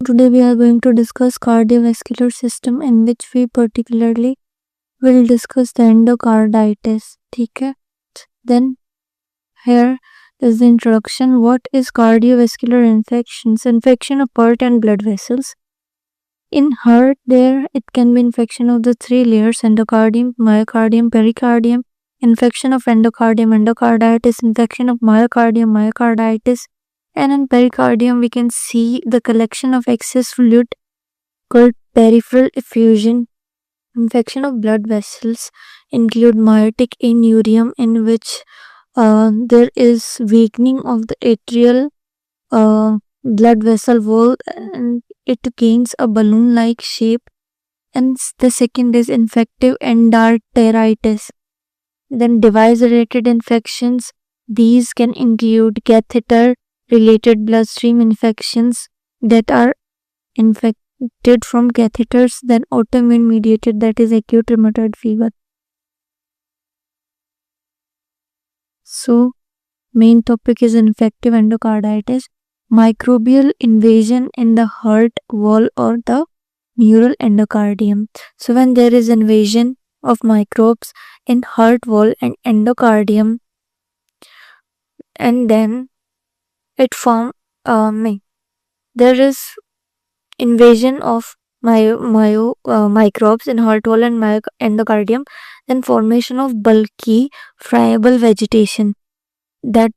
Today we are going to discuss cardiovascular system, in which we particularly will discuss the endocarditis. ठीक है? Then here is the introduction. What is cardiovascular infections? Infection of heart and blood vessels. In heart, it can be infection of the three layers: endocardium, myocardium, pericardium. Infection of endocardium, endocarditis. Infection of myocardium, myocarditis. And in pericardium, we can see the collection of excess fluid called peripheral effusion. Infection of blood vessels include meiotic aneurium, in which there is weakening of the atrial blood vessel wall and it gains a balloon like shape. And the second is infective endarteritis. Then device related infections, these can include catheter related bloodstream infections that are infected from catheters, then autoimmune mediated, that is acute rheumatoid fever. So main topic is infective endocarditis, microbial invasion in the heart wall or the neural endocardium. So when there is invasion of microbes in heart wall and endocardium, and then it form there is invasion of microbes in heart wall and endocardium, then formation of bulky friable vegetation. That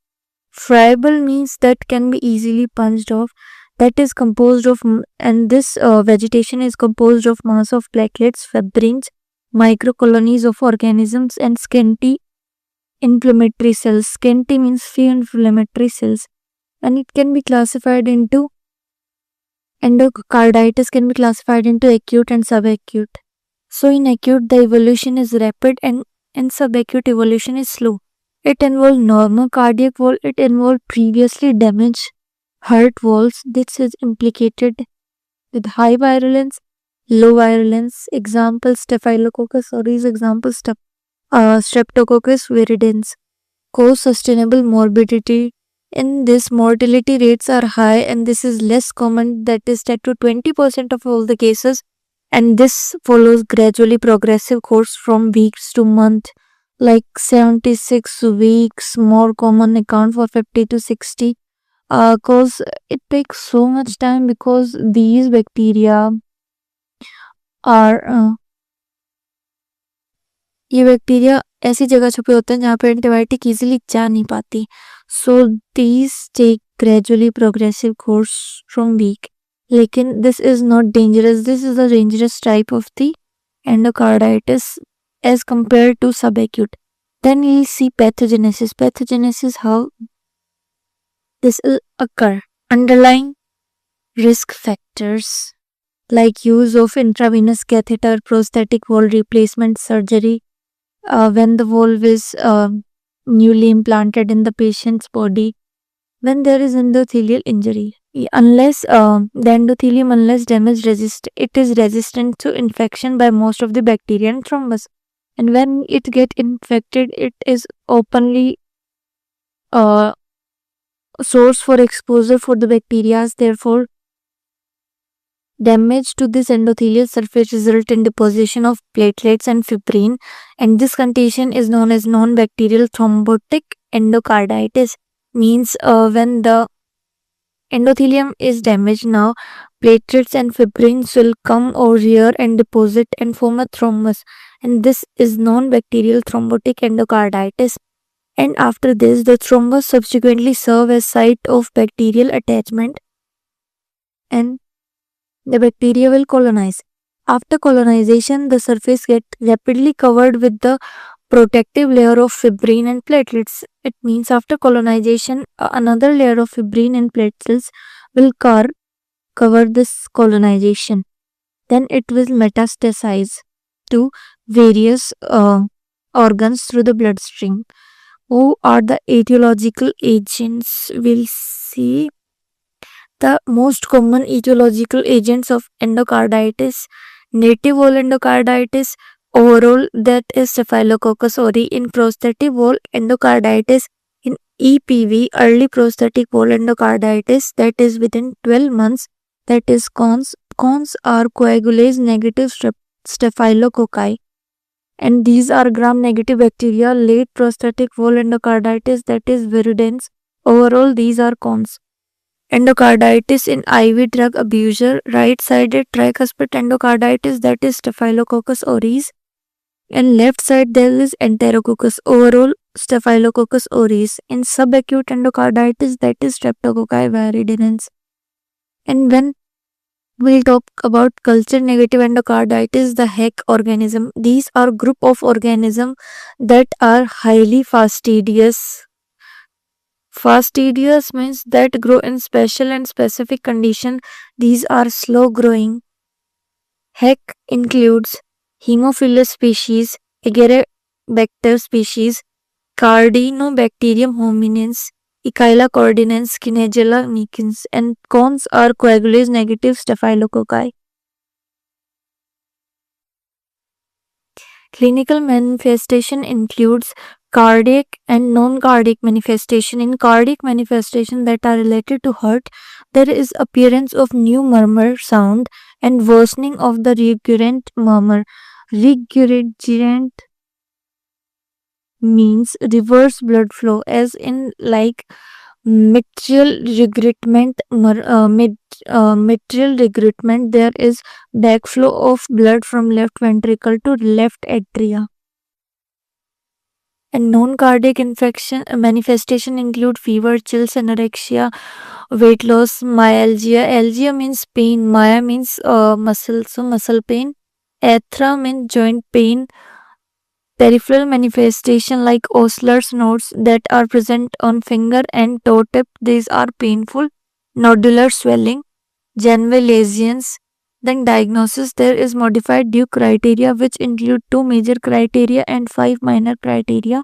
friable means that can be easily punched off, that is composed of and this vegetation is composed of mass of platelets, fibrins, microcolonies of organisms, and scanty inflammatory cells. Scanty means few inflammatory cells, and it can be classified into endocarditis can be classified into acute and subacute. So in acute, the evolution is rapid, and in subacute, evolution is slow. It involves normal cardiac wall. It involves previously damaged heart walls. This is implicated with high virulence, low virulence. Example Staphylococcus aureus. Example Streptococcus viridans. Cause sustainable morbidity. In this, mortality rates are high, and this is less common, that is 10 to 20% of all the cases, and this follows gradually progressive course from weeks to month, like 76 weeks more common, account for 50 to 60, cause it takes so much time because these bacteria are ये bacteria ऐसी जगह छुपे होते हैं जहाँ पे antibiotic easily जा नहीं पाती. So these take gradually progressive course from week, लेकिन this is not dangerous. This is the dangerous type of the endocarditis as compared to subacute. Then we'll see pathogenesis. Pathogenesis, how this will occur. Underlying risk factors like use of intravenous catheter, prosthetic wall replacement surgery, when the valve is newly implanted in the patient's body, when there is endothelial injury. Unless the endothelium, unless damage it is resistant to infection by most of the bacteria and thrombus. And when it get infected, it is openly source for exposure for the bacteria. Therefore, damage to this endothelial surface result in deposition of platelets and fibrin, and this condition is known as non-bacterial thrombotic endocarditis. Means when the endothelium is damaged, now platelets and fibrins will come over here and deposit and form a thrombus, and this is non-bacterial thrombotic endocarditis. And after this, the thrombus subsequently serve as site of bacterial attachment, and the bacteria will colonize. After colonization, the surface gets rapidly covered with the protective layer of fibrin and platelets. It means after colonization, another layer of fibrin and platelets will cover this colonization. Then it will metastasize to various organs through the bloodstream. Who are the etiological agents? We'll see. The most common etiological agents of endocarditis: native wall endocarditis, overall, that is Staphylococcus aureus; in prosthetic wall endocarditis; in EPV, early prosthetic wall endocarditis, that is within 12 months that is cons. Cons are coagulase negative staphylococci, and these are gram-negative bacteria, late prostatic wall endocarditis, that is viridans. Overall, these are cons. Endocarditis in IV drug abuser, right-sided tricuspid endocarditis, that is Staphylococcus aureus, and left side there is Enterococcus. Overall, Staphylococcus aureus. In subacute endocarditis, that is Streptococci viridans. And when we'll talk about culture negative endocarditis, the HEC organism. These are group of organisms that are highly fastidious. Fastidious means that grow in special and specific condition. These are slow growing. HEC includes Haemophilus species, Agaribacter species, Cardinobacterium hominis, Echila cordinens, Kinegella nicens, and cons are coagulase negative staphylococci. Clinical manifestation includes cardiac and non-cardiac manifestation. In cardiac manifestation that are related to heart, there is appearance of new murmur sound and worsening of the recurrent murmur. Recurrent means reverse blood flow, as in like mitral regurgitment. Mitral regurgitment, there is backflow of blood from left ventricle to left atria. And non-cardiac infection manifestation include fever, chills, anorexia, weight loss, myalgia. Algia means pain, mya means muscle, so muscle pain. Athra means joint pain. Peripheral manifestation like Osler's nodes that are present on finger and toe tip, these are painful. Nodular swelling, Janeway lesions. Then diagnosis, there is modified Duke criteria which include 2 major criteria and 5 minor criteria.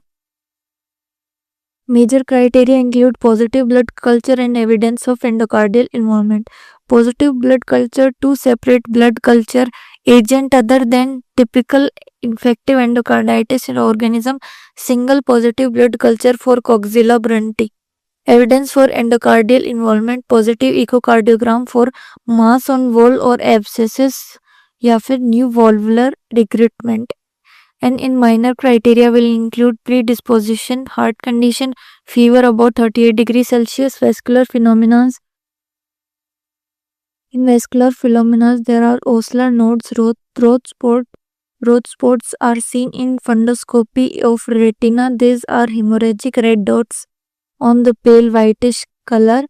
Major criteria include positive blood culture and evidence of endocardial involvement. Positive blood culture, 2 separate blood culture, agent other than typical infective endocarditis in organism, single positive blood culture for Coxiella brunti. Evidence for endocardial involvement, positive echocardiogram for mass on wall or abscesses या फिर new valvular recruitment. And in minor criteria will include predisposition, heart condition, fever above 38 degrees Celsius, vascular phenomena. In vascular phenomena, there are Osler nodes, road spots are seen in fundoscopy of retina. These are hemorrhagic red dots on the pale whitish color.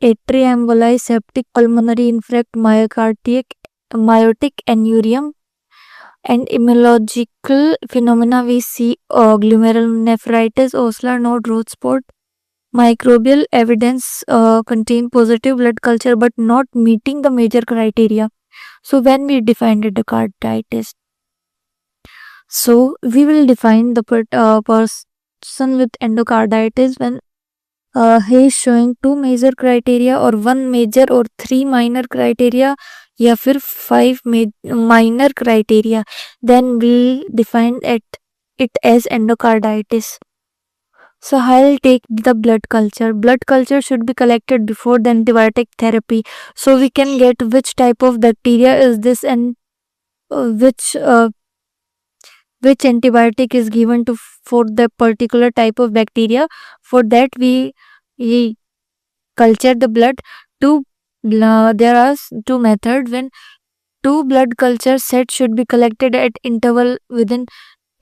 Atriemboli, septic pulmonary infarct, myotic aneurysm. And immunological phenomena we see glomerulonephritis, Osler node, road spot. Microbial evidence contain positive blood culture but not meeting the major criteria. So when we define endocarditis, so we will define the person with endocarditis when he is showing 2 major criteria or 1 major or 3 minor criteria या फिर 5 minor criteria, then we define it as endocarditis. So I'll take the blood culture. Blood culture should be collected before the antibiotic therapy, so we can get which type of bacteria is this and which antibiotic is given to for the particular type of bacteria. For that we culture the blood. There are 2 methods when 2 blood culture set should be collected at interval within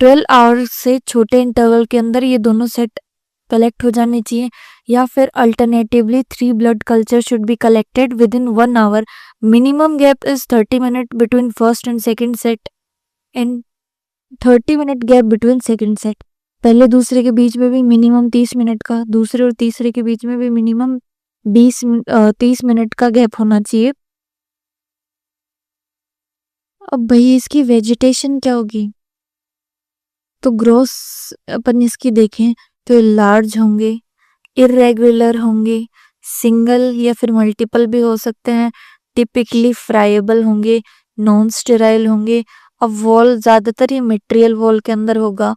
12 hours से छोटे interval के अंदर ये दोनों set collect हो जाने चाहिए, या फिर alternatively 3 blood culture should be collected within 1 hour. Minimum gap is 30 minutes between first and second set and 30 minute gap between second set. पहले दूसरे के बीच में भी मिनिमम 30 मिनट का, दूसरे और तीसरे के बीच में भी मिनिमम 30 मिनट का गैप होना चाहिए. अब भाई इसकी वेजिटेशन क्या होगी, तो ग्रोस अपन इसकी देखें तो लार्ज होंगे, इरेगुलर होंगे, सिंगल या फिर मल्टीपल भी हो सकते हैं, टिपिकली फ्राइबल होंगे, नॉन स्टेराइल होंगे. अब वॉल ज्यादातर ये मेटेरियल वॉल के अंदर होगा.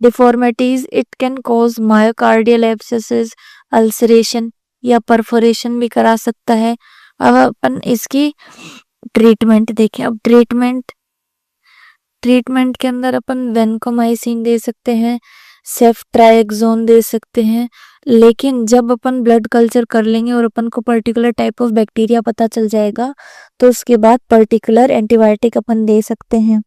Deformities, it can cause myocardial एब्सेसेस, ulceration या परफोरेशन भी करा सकता है. अब अपन इसकी ट्रीटमेंट देखें। अब ट्रीटमेंट के अंदर अपन वेनकोमाइसिन दे सकते हैं, सेफ्ट्राइक्सोन दे सकते हैं, लेकिन जब अपन ब्लड कल्चर कर लेंगे और अपन को पर्टिकुलर टाइप ऑफ बैक्टीरिया पता चल जाएगा तो उसके बाद पर्टिकुलर एंटीबायोटिक अपन दे सकते हैं।